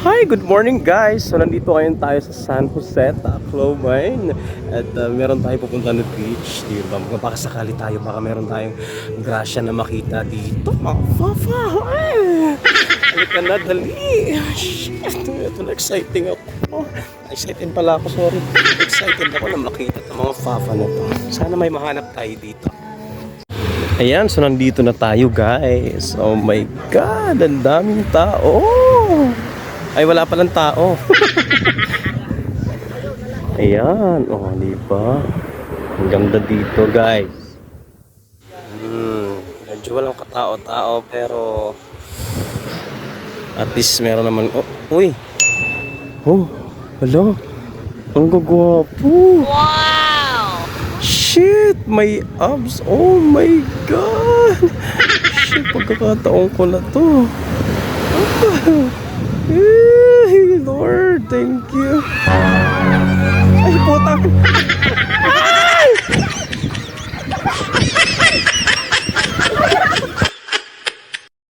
Hi, good morning guys! So nandito ngayon tayo sa San Jose, Tacloban. At meron tayo pupunta na beach. Diba? Baka sakali tayo, baka meron tayong grasya na makita dito. Mga fafa! Halika na, dali! Shit! Ito na, exciting ako. Excited pala ako, sorry. Excited ako na makita itong mga fafa na to. Sana may mahanap tayo dito. Ayan, so nandito na tayo guys. Oh my God, ang daming tao. Ay, wala palang tao. Ayan, oh, di ba? Ang ganda dito, guys. Medyo walang katao-tao, pero at least meron naman. Oh, uy. Oh, hello. Ang gagwapo. Wow! Shit, may abs. Oh my God. Shit, pagkakataon ko na to. Hey, Lord, thank you. Ay, putang.